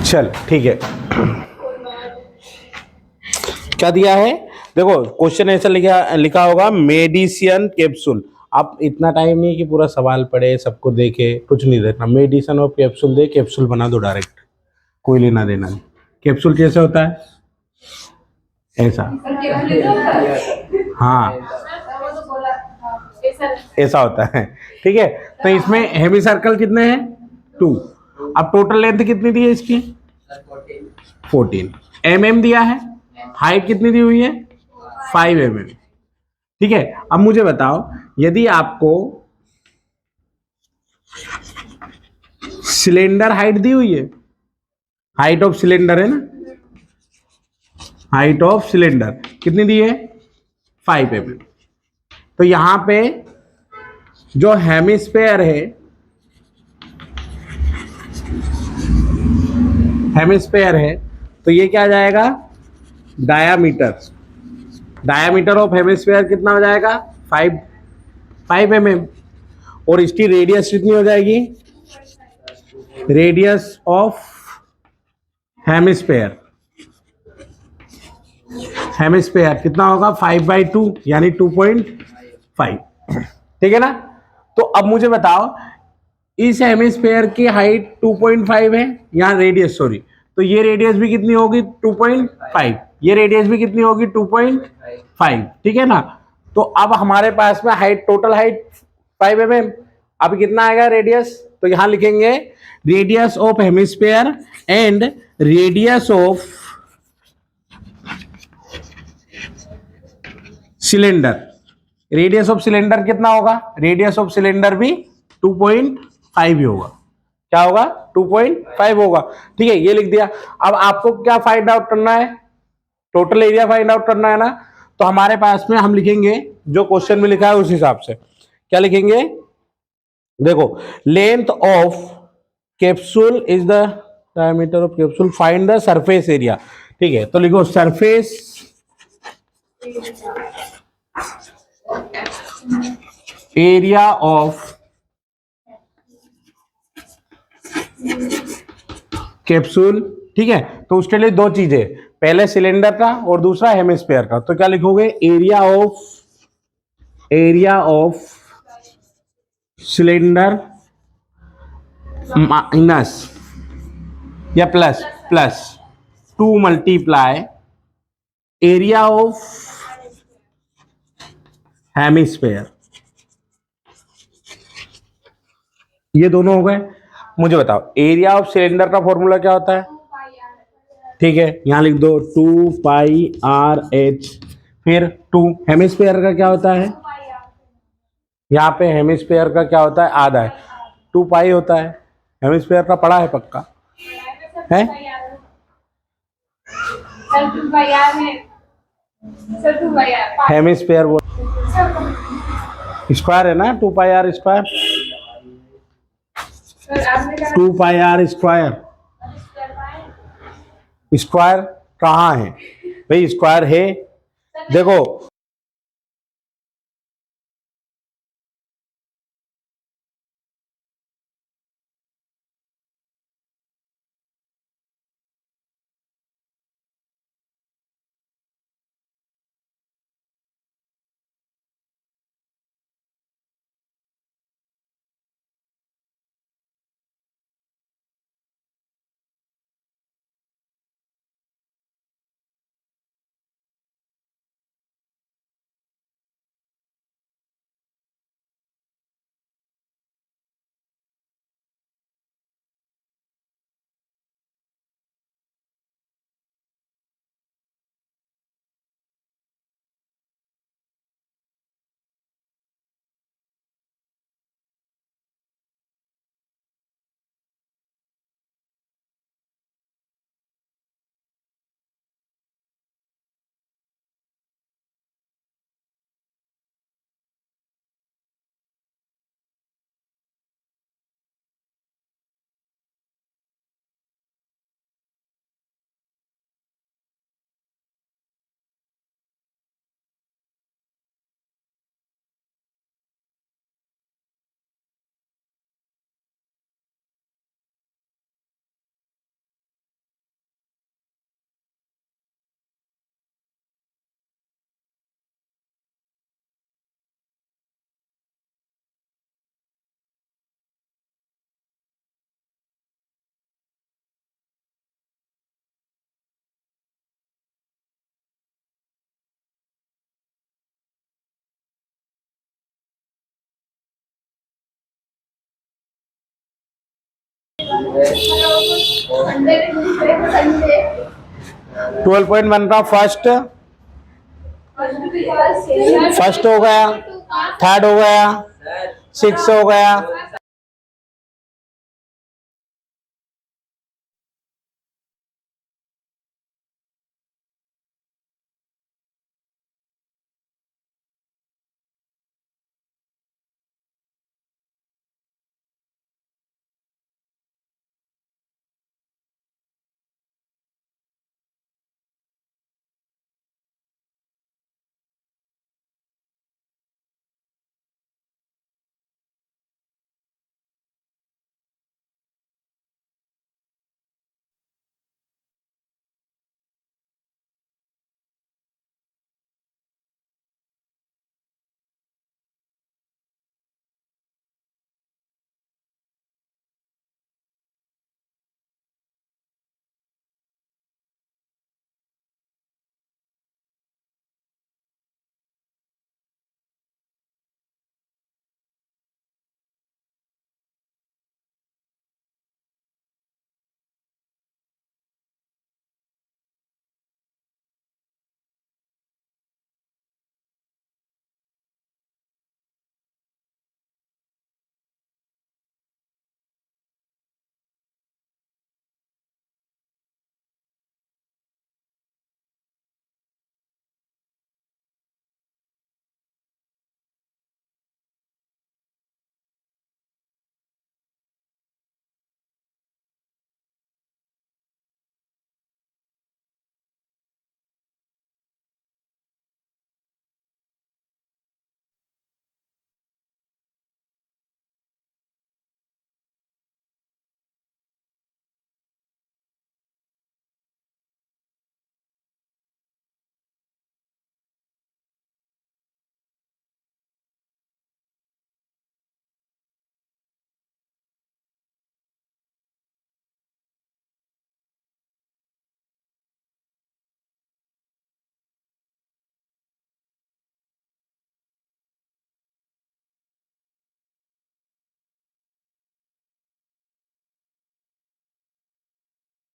चल ठीक है, क्या दिया है? देखो क्वेश्चन ऐसा लिखा लिखा होगा मेडिसिन कैप्सूल। आप इतना टाइम नहीं कि पूरा सवाल पढ़े सबको देखे, कुछ नहीं देखना, मेडिसिन और कैप्सूल दे, कैप्सूल बना दो डायरेक्ट, कोई लेना देना नहीं। कैप्सूल कैसे होता है? ऐसा, हाँ ऐसा होता है, ठीक है। तो इसमें हेमी सर्कल कितने हैं? 2। अब टोटल लेंथ कितनी दी है इसकी? 14 mm दिया है। हाइट कितनी दी हुई है? 5 mm। ठीक है, अब मुझे बताओ, यदि आपको सिलेंडर हाइट दी हुई है, हाइट ऑफ सिलेंडर है ना, हाइट ऑफ सिलेंडर कितनी दी है? 5 mm। तो यहां पे जो हेमिस्फेयर है, हेमिस्फेयर है, तो ये क्या आ जाएगा? डायामीटर, डायामीटर ऑफ हेमिस्फेयर कितना हो जाएगा? 5 mm। और इसकी रेडियस कितनी हो जाएगी? रेडियस ऑफ हेमिस्फेयर, हेमिस्फेयर कितना होगा? 5/2 यानी 2.5। ठीक है ना? तो अब मुझे बताओ, इस हेमिस्फेयर की हाइट 2.5 है, यहाँ रेडियस सॉरी, तो ये रेडियस भी कितनी होगी? 2.5। ये रेडियस भी कितनी होगी? 2.5। ठीक है ना? तो अब हमारे पास में हाइट, टोटल हाइट 5 mm, अब कितना आएगा रेडियस? तो यहां लिखेंगे radius of hemisphere and radius of cylinder. Radius of cylinder कितना होगा? रेडियस ऑफ सिलेंडर भी 2.5 ही होगा। क्या होगा? 2.5 होगा। ठीक है, ये लिख दिया। अब आपको क्या फाइंड आउट करना है? टोटल एरिया फाइंड आउट करना है ना। तो हमारे पास में हम लिखेंगे जो क्वेश्चन में लिखा है उस हिसाब से। क्या लिखेंगे? देखो, length of capsule is the diameter of capsule, find the surface area. ठीक है, तो लिखो सरफेस एरिया ऑफ कैप्सूल। ठीक है, तो उसके लिए दो चीजें, पहले सिलेंडर का और दूसरा हेमिस्फेयर का। तो क्या लिखोगे? एरिया ऑफ सिलेंडर माइनस या plus, plus 2 multiply area of hemisphere. ये दोनों हो गए। मुझे बताओ, एरिया ऑफ सिलेंडर का फॉर्मूला क्या होता है? ठीक है, यहां लिख दो 2πRH। फिर 2 हेमिस्फेयर का क्या होता है? यहाँ पे हेमिस्फेयर का क्या होता है? आधा है, 2π होता है। हेमिस्फेयर का पढ़ा है पक्का है? हेमिस्फेयर वो स्क्वायर है ना, 2πR²। 2πR²। स्क्वायर कहाँ है भाई? स्क्वायर है, देखो 12.1 का फर्स्ट हो गया, थर्ड हो गया, 6 हो गया,